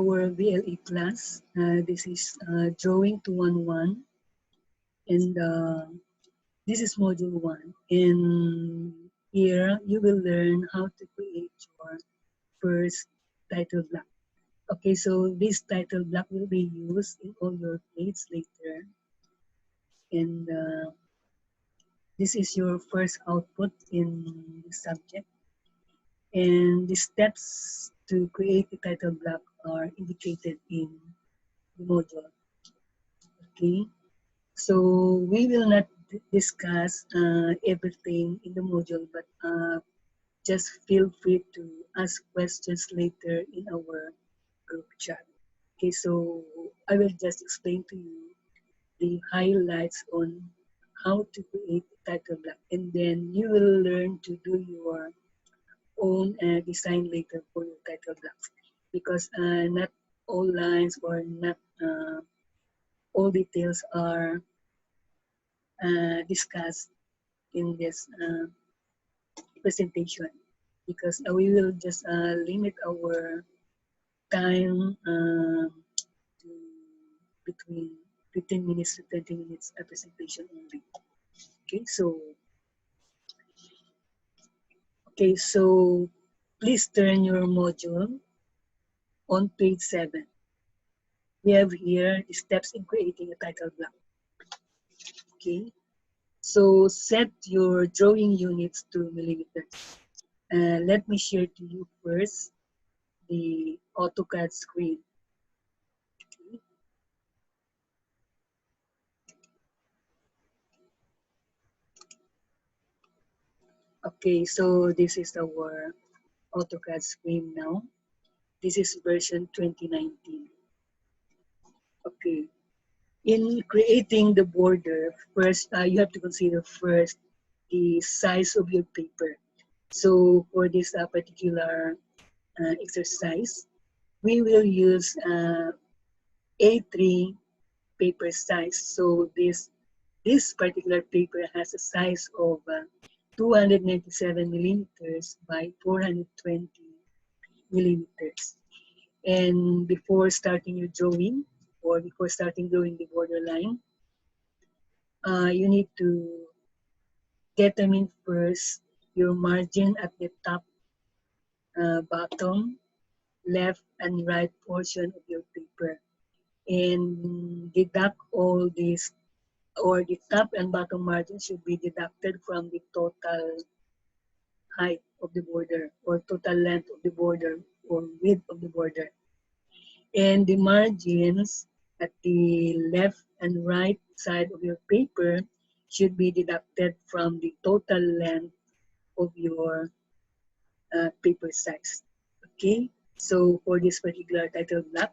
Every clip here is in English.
our VLE class. This is Drawing 211, and this is Module 1. And here you will learn how to create your first title block. Okay, so this title block will be used in all your plates later. And this is your first output in the subject. And the steps to create the title block are indicated in the module. Okay, so we will not discuss everything in the module, but just feel free to ask questions later in our group chat. Okay, so I will just explain to you the highlights on how to create a title block, and then you will learn to do your own design later for your title blocks, because not all lines or not all details are discussed in this presentation, because we will just limit our time to between 15 minutes to 20 minutes presentation only. Okay, so please turn your module on page 7. We have here the steps in creating a title block. Okay, so set your drawing units to millimeters. Let me share to you first the AutoCAD screen. Okay, so this is our AutoCAD screen now. This is version 2019. Okay, in creating the border, first you have to consider first the size of your paper. So for this particular exercise, we will use A3 paper size. So this particular paper has a size of 297 millimeters by 420 millimeters. And before starting your drawing, or before starting drawing the borderline, you need to determine first your margin at the top, bottom, left, and right portion of your paper, and deduct all these, or the top and bottom margin should be deducted from the total height of the border, or total length of the border, or width of the border. And the margins at the left and right side of your paper should be deducted from the total length of your paper size. Okay, so for this particular title block,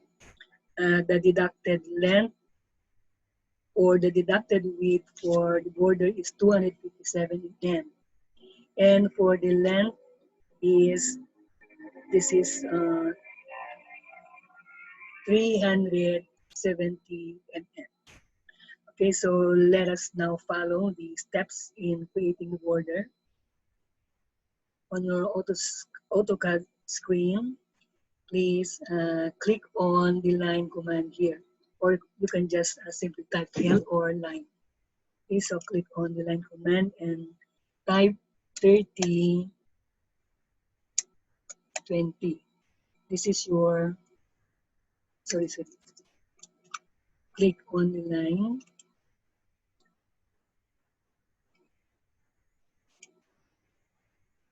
the deducted length or the deducted width for the border is 257 mm, and for the length is, this is 370 mm. Okay, so let us now follow the steps in creating the border. On your AutoCAD screen, please click on the line command here, or you can just simply type L or line. Okay, so click on the line command and type 30, 20. This is your, sorry. Click on the line.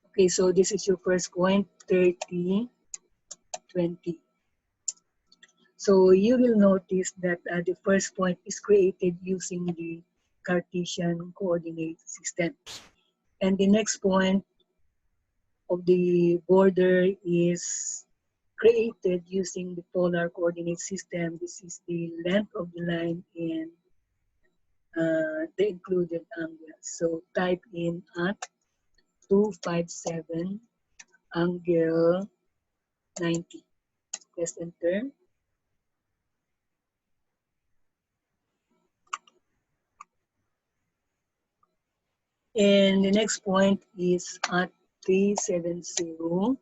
Okay, so this is your first point, 30, 20. So you will notice that the first point is created using the Cartesian coordinate system. And the next point of the border is created using the polar coordinate system. This is the length of the line and the included angle. So type in at 257 angle 90. Press enter. And the next point is at 370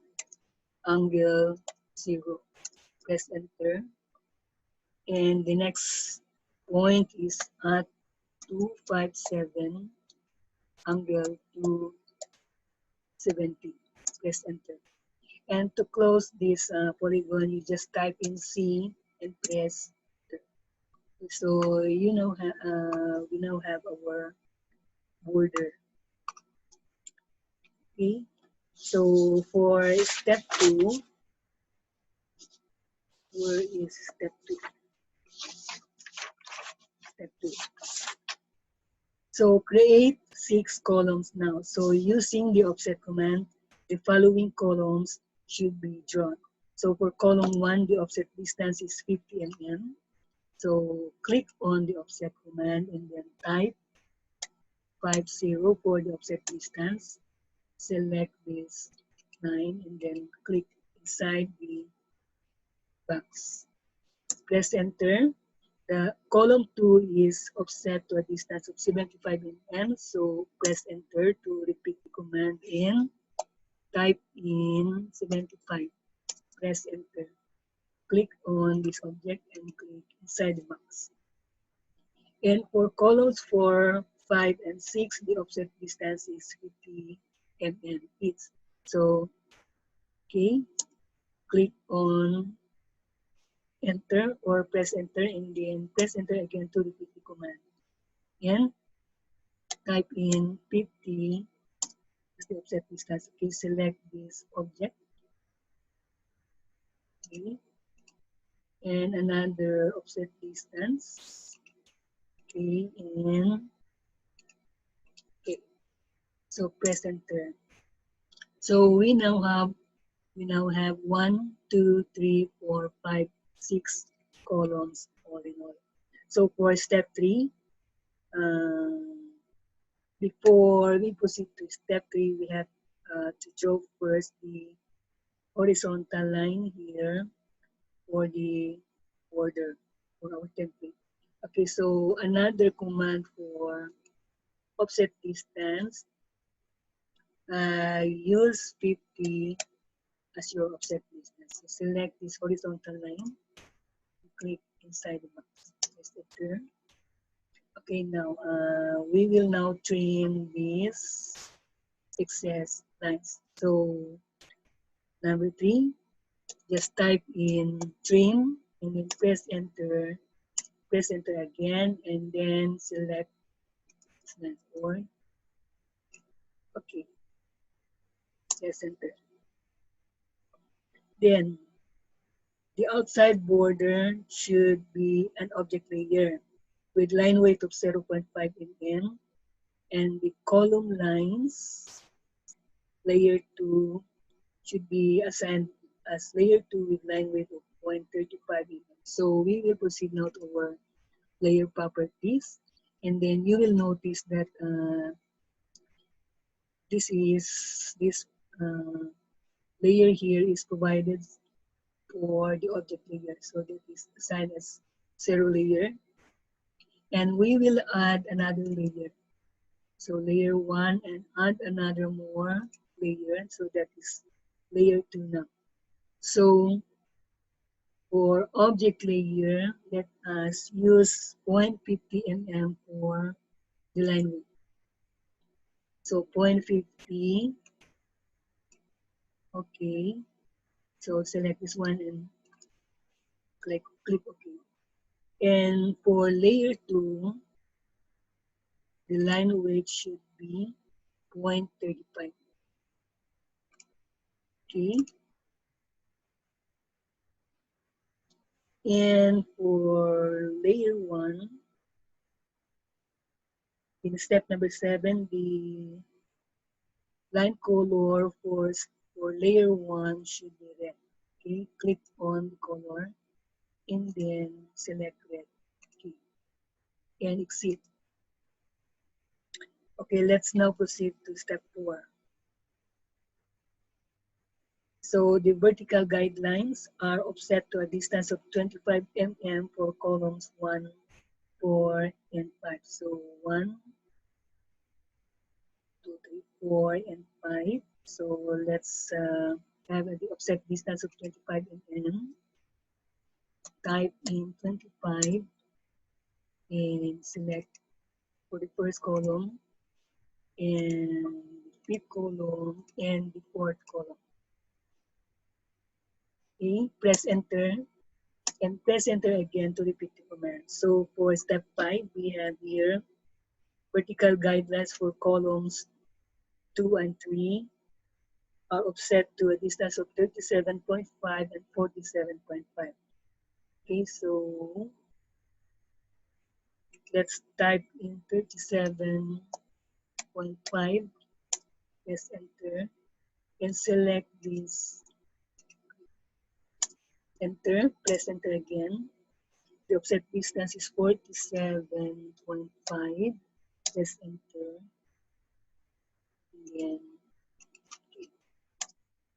angle 0. press enter. And the next point is at 257 angle 270. Press enter. And to close this polygon, you just type in C and press enter. So we now have our border. Okay. So for step 2, where is step 2? Step 2. So create 6 columns now. So using the offset command, the following columns should be drawn. So for column 1, the offset distance is 50 mm. So click on the offset command and then type 50 for the offset distance. Select this 9 and then click inside the box. Press enter. The column 2 is offset to a distance of 75 mm. So press enter to repeat the command and type in 75. Press enter. Click on this object and click inside the box. And for columns 4, 5, and 6, the offset distance is 50 mm each. So, okay, click on enter or press enter and then press enter again to repeat the command. And type in 50 as the offset distance. Okay, select this object. Okay, and another offset distance. Okay, and okay, so press enter. So we now have 1, 2, 3, 4, 5, 6 columns all in all. So for step 3, before we proceed to step 3, we have to draw first the horizontal line here for the border for our template. Okay, so another command for offset distance, use 50 as your offset distance. So select this horizontal line, click inside the box. Press enter. Okay, now we will now trim these excess lines. So number 3, just type in trim and then press enter again, and then select this line 4. Okay, press enter. Then the outside border should be an object layer with line weight of 0.5 mm, and the column lines layer 2 should be assigned as layer 2 with line weight of 0.35 mm. So we will proceed now to our layer properties, and then you will notice that this layer here is provided for the object layer, so that is assigned as 0 layer, and we will add another layer. So layer 1 and add another more layer, so that is layer 2 now. So for object layer, let us use 0.50 mm for the line width. So 0.50, okay. So select this one and click OK. And for layer 2, the line width should be 0.35. Okay. And for layer 1, in step number 7, the line color for layer 1 should be red. Okay, click on the color and then select red. Okay, and exit. Okay, let's now proceed to step 4. So the vertical guidelines are offset to a distance of 25 mm for columns 1, 4, and 5. So 1, 2, 3, 4, and 5. So let's have the offset distance of 25 mm. type in 25 and select for the first column and fifth column and the fourth column. Okay, press enter and press enter again to repeat the command. So for step 5, we have here vertical guidelines for columns 2 and 3 are offset to a distance of 37.5 and 47.5. Okay, so let's type in 37.5, press enter, and select this, enter, press enter again. The offset distance is 47.5, press enter, again,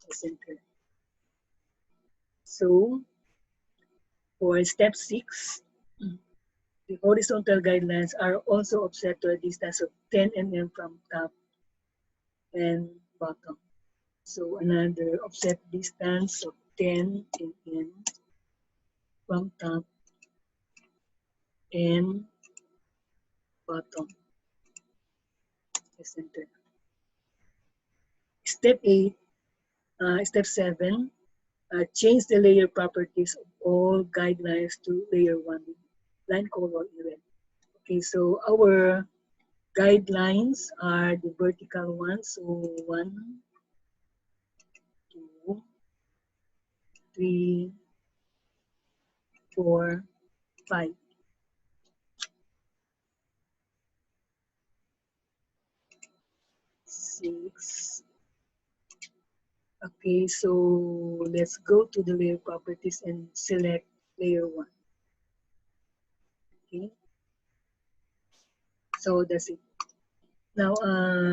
press enter. So for step 6, the horizontal guidelines are also offset to a distance of 10 mm from top and bottom. So another offset distance of 10 mm from top and bottom. Center. Step 8, step 7, change the layer properties of all guidelines to layer 1, line color in red. Okay, so our guidelines are the vertical ones. So 1, 2, 3, 4, 5. 6. Okay, so let's go to the layer properties and select layer 1. Okay, so that's it. Now,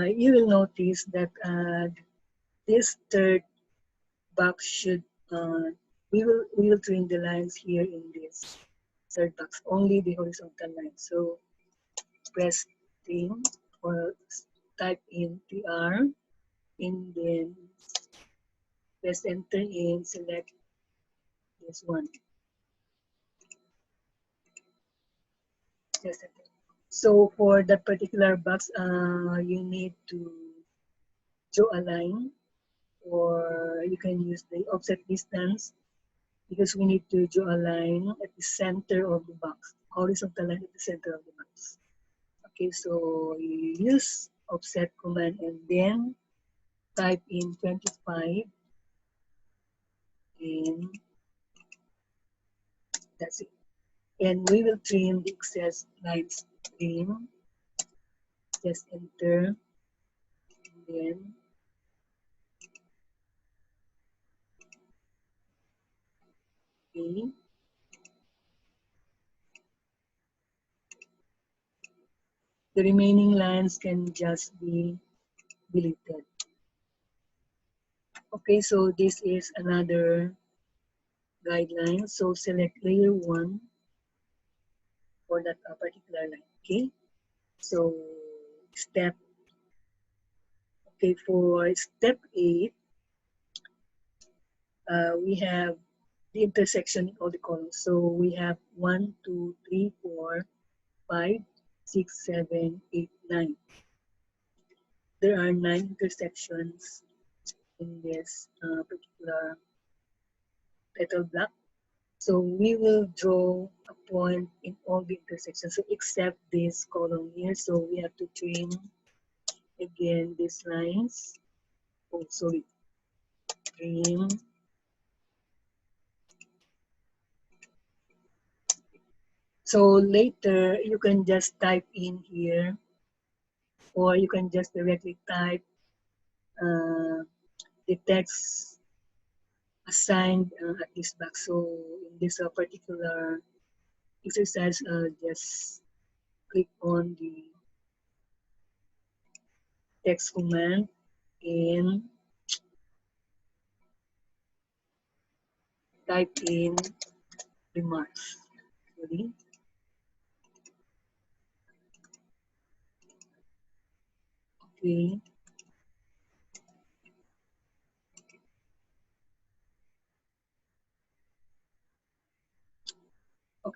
you will notice that this third box should, we will trim the lines here in this third box, only the horizontal line. So press trim or type in TR and then press enter and select this one. Press enter. So for that particular box, you need to draw a line, or you can use the offset distance because we need to draw a line at the center of the box, horizontal line at the center of the box. Okay, so you use offset command and then type in 25 and that's it. And we will trim the excess lines. Trim, just enter, and then okay. The remaining lines can just be deleted. Okay, so this is another guideline. So select layer 1 for that particular line. Okay, so for step 8, we have the intersection of the columns. So we have 1, 2, 3, 4, 5, 6, 7, 8, 9. There are 9 intersections in this particular petal block. So we will draw a point in all the intersections, so except this column here. So we have to trim again these lines. Oh, sorry. Trim. So later you can just type in here, or you can just directly type the text assigned at this box. So in this particular exercise, just click on the text command and type in remarks. Sorry. Okay.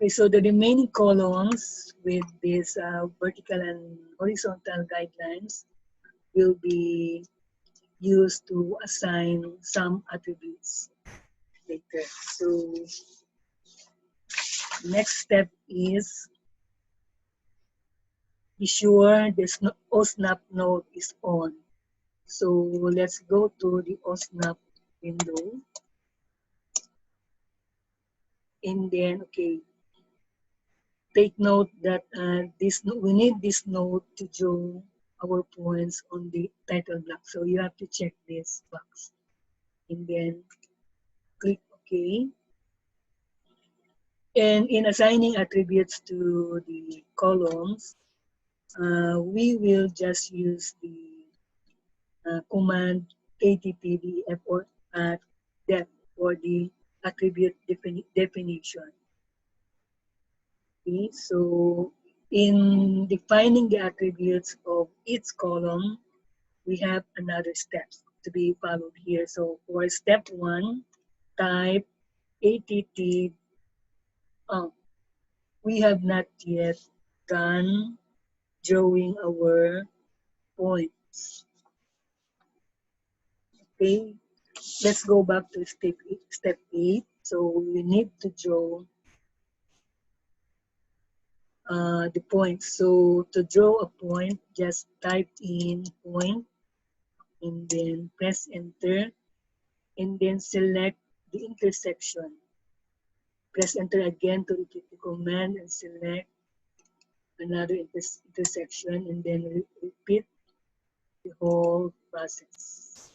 Okay, so the remaining columns with these vertical and horizontal guidelines will be used to assign some attributes later. So next step is be sure this OSNAP node is on. So let's go to the OSNAP window. And then, okay, take note that we need this node to draw our points on the title block. So you have to check this box. And then click OK. And in assigning attributes to the columns, we will just use the command ATPDF or def for the attribute definition. Okay, so in defining the attributes of each column, we have another steps to be followed here. So for step 1, type ATT. We have not yet done drawing our points. Okay, let's go back to step 8. So we need to draw the points. So to draw a point, just type in point and then press enter and then select the intersection. Press enter again to repeat the command and select another intersection and then repeat the whole process.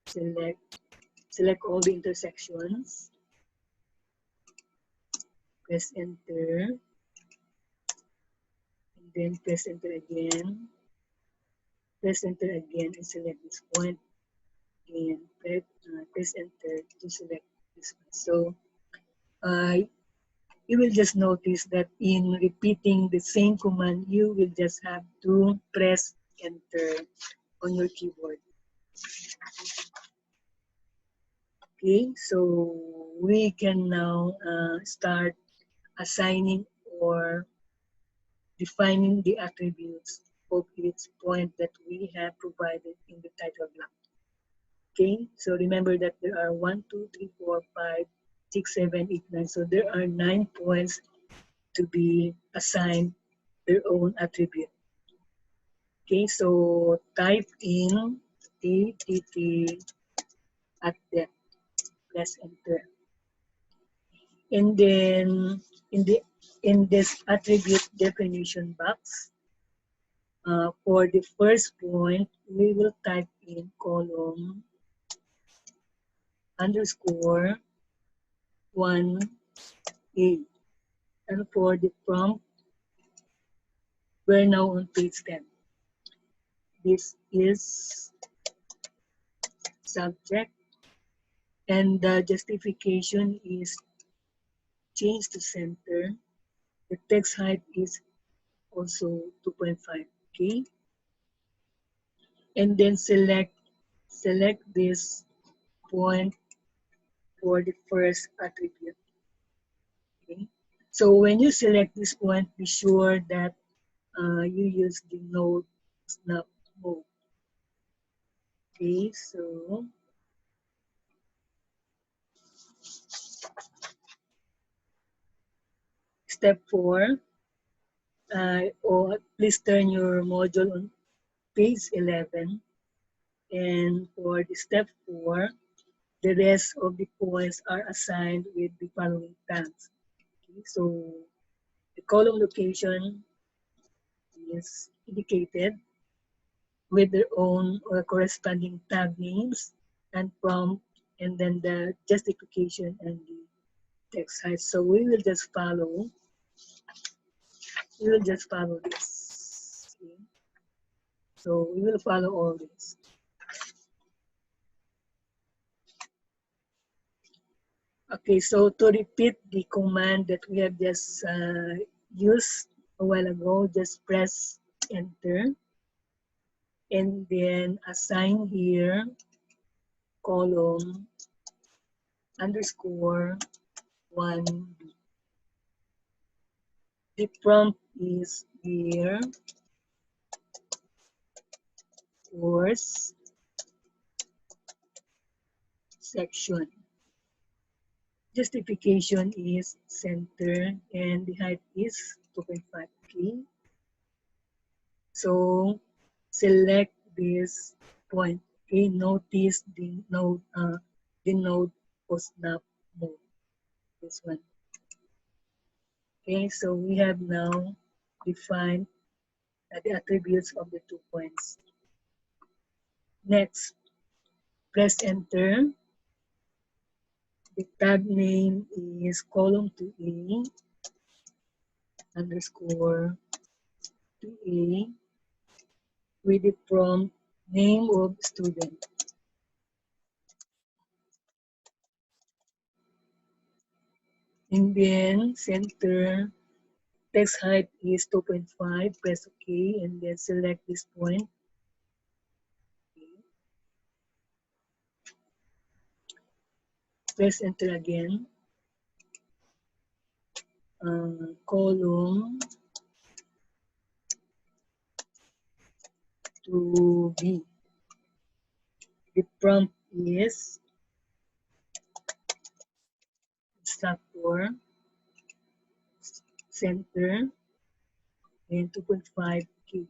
Select all the intersections, press enter, and then press enter again, and select this point, and press enter to select this one. So you will just notice that in repeating the same command, you will just have to press enter on your keyboard. Okay, so we can now start assigning or defining the attributes of each point that we have provided in the title block. Okay, so remember that there are 1, 2, 3, 4, 5, 6, 7, 8, 9. So there are 9 points to be assigned their own attribute. Okay, so type in TTT at depth, press enter. And then in this attribute definition box, for the first point, we will type in column underscore 1A. And for the prompt, we're now on page 10. This is subject, and the justification is change to center. The text height is also 2.5, okay? And then select this point for the first attribute, okay? So when you select this point, be sure that you use the node snap mode. Okay, so step 4, please turn your module on page 11. And for the step 4, the rest of the points are assigned with the following tags. Okay, so the column location is indicated with their own or corresponding tag names and prompt, and then the justification and the text height. So we will just follow this. Okay. So we will follow all this. Okay, so to repeat the command that we have just used a while ago, just press enter and then assign here column underscore 1B. The prompt is year, course, section. Justification is center and the height is 2.5K. So select this point. Okay, notice the node postnap mode. This one. Okay, so we have now defined the attributes of the 2 points. Next, press enter. The tag name is column 2A underscore 2A with the prompt name of student. And then center, text height is 2.5, press OK, and then select this point. Okay. Press enter again. Column to B. The prompt is instructor, center, and 2.5K.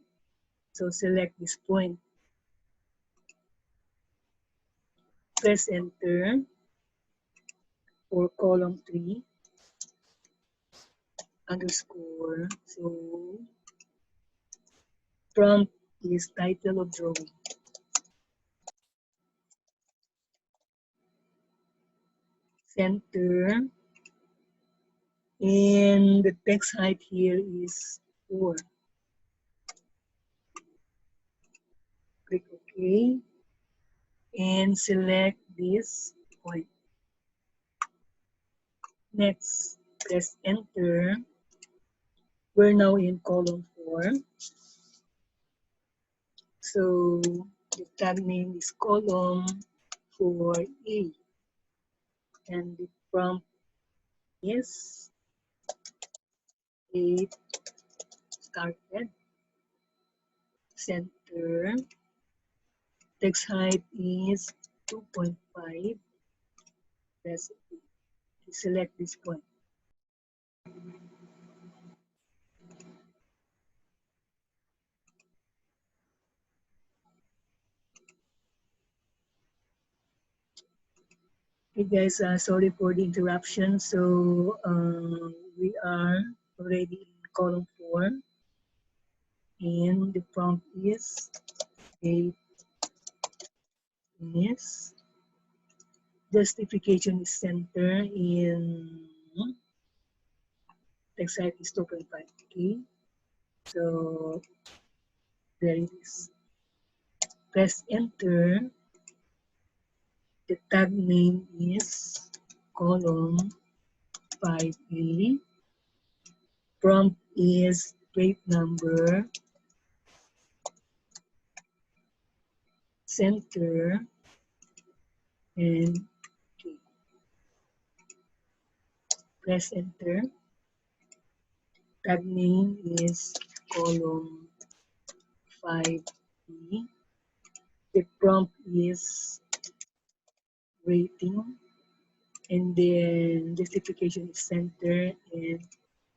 So select this point. Press enter for column 3 underscore. So prompt is title of drawing. Center, and the text height here is 4. Click OK and select this point. Next, press enter. We're now in column 4. So the tag name is column 4A and the prompt is 8 started. Center, text height is 2.5. Press select this point. Hey guys, sorry for the interruption. So we are already in column 4 and the prompt is 8 is justification is center in text height is 2.5K. So there it is. Press enter. The tag name is column 5A. Prompt is plate number, center, and K. Press enter. Tag name is column 5E. The prompt is rating, and then justification is center and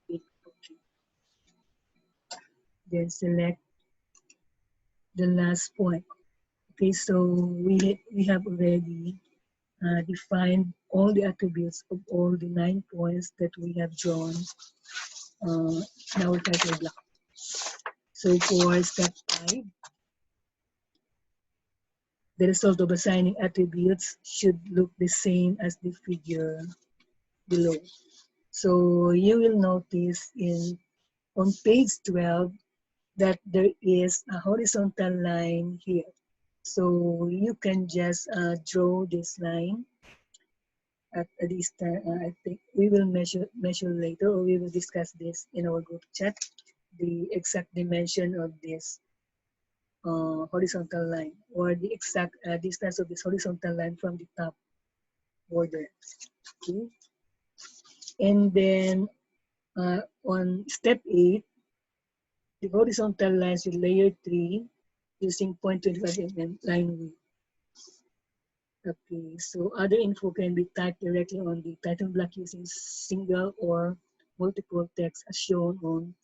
click OK. Then select the last point. Okay, so we have already defined all the attributes of all the 9 points that we have drawn in our title block. So for step 5, the result of assigning attributes should look the same as the figure below. So you will notice on page 12 that there is a horizontal line here. So you can just draw this line at this time. I think we will measure later, or we will discuss this in our group chat, the exact dimension of this horizontal line, or the exact distance of this horizontal line from the top border. Okay, and then On step 8, the horizontal lines with layer 3 using 0.25 mm line width. Okay, so other info can be typed directly on the title block using single or multiple text as shown on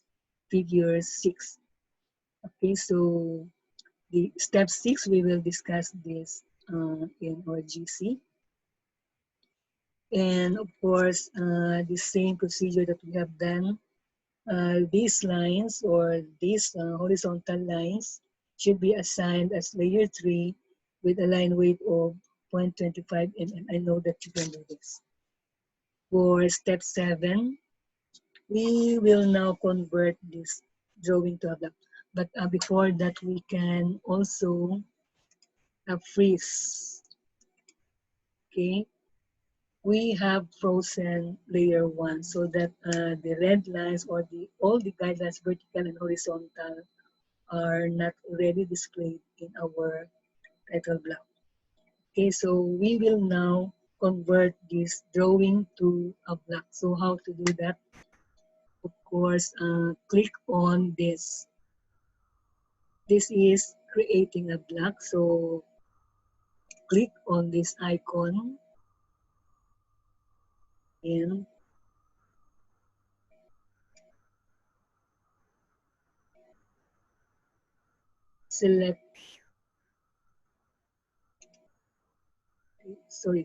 figure 6. Okay, so the step 6, we will discuss this in our GC. And of course, the same procedure that we have done, these lines or these horizontal lines should be assigned as layer 3 with a line weight of 0.25 mm. I know that you can do this. For step 7, we will now convert this drawing to a block. But before that, we can also freeze. Okay, we have frozen layer 1 so that the red lines or all the guidelines, vertical and horizontal, are not already displayed in our title block. Okay, so we will now convert this drawing to a block. So how to do that? Of course, click on this. This is creating a block. So click on this icon and select, sorry.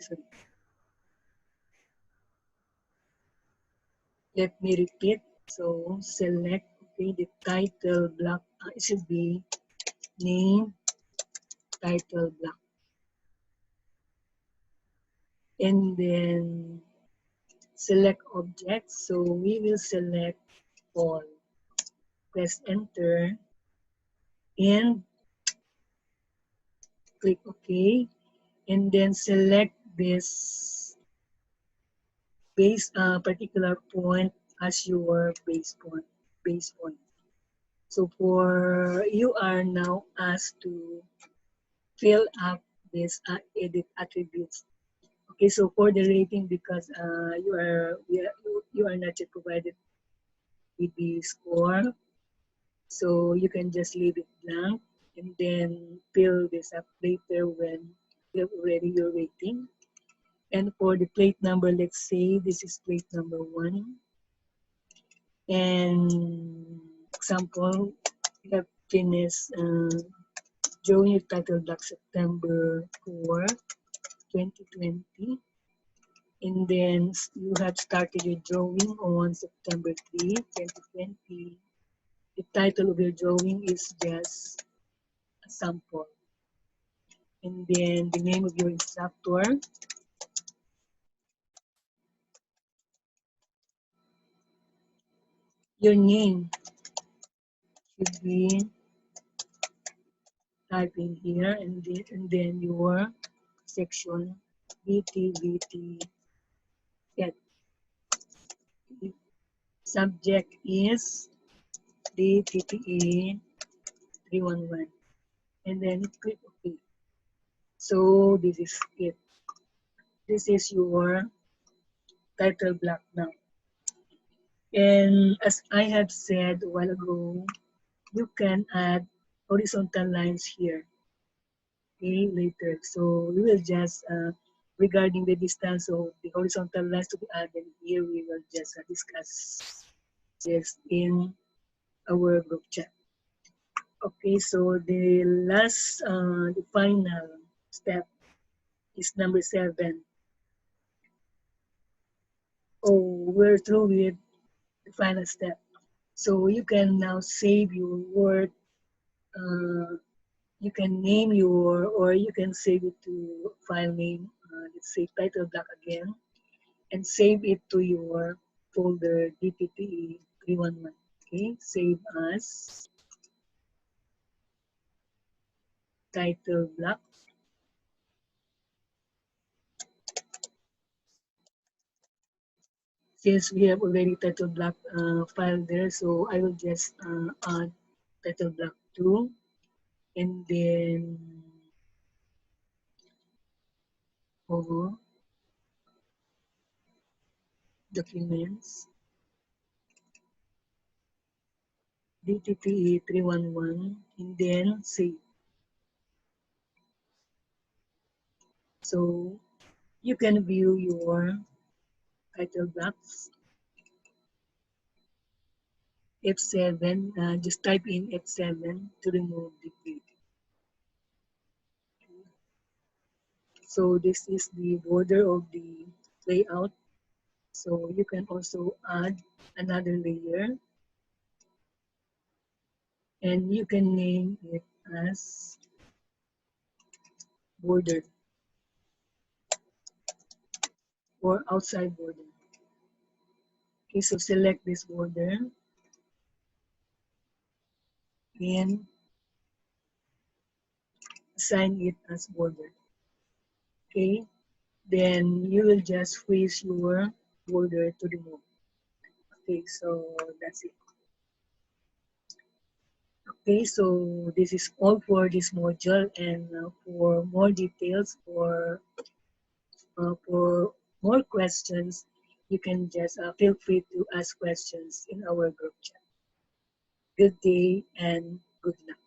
Let me repeat. So select, okay, the title block. It should be name title block. And then select objects. So we will select all. Press enter and click OK. And then select this base particular point as your base point. Base point. So for you are now asked to fill up this edit attributes. Okay, so for the rating, because you are not yet provided with the score, so you can just leave it blank and then fill this up later when you have already your rating. And for the plate number, let's say this is plate number 1. And example, we have finished drawing your title block September 4, 2020. And then you have started your drawing on September 3, 2020. The title of your drawing is just a sample. And then the name of your instructor, your name should be typed in here, and then your section VT. Subject is the TPE 311. And then click OK. So this is it. This is your title block now. And as I have said a while ago, you can add horizontal lines here, okay, later. So we will just, regarding the distance of the horizontal lines to be added here, we will just discuss this in our group chat. Okay, so the last, the final step is number 7. Oh, we're through with the final step. So you can now save your work. You can name your, or you can save it to file name, let's say title block again, and save it to your folder DPPE 311. Okay, save as title block. Since we have already title block file there, so I will just add title block 2, and then over documents, DTTE 311 and then save. So you can view your title box. F7, just type in F7 to remove the grid. So this is the border of the layout. So you can also add another layer and you can name it as border or outside border. Okay, so select this border and assign it as border. Okay, then you will just freeze your border to remove. Okay, so that's it. Okay, so this is all for this module, and for more details for more questions, you can just feel free to ask questions in our group chat. Good day and good luck.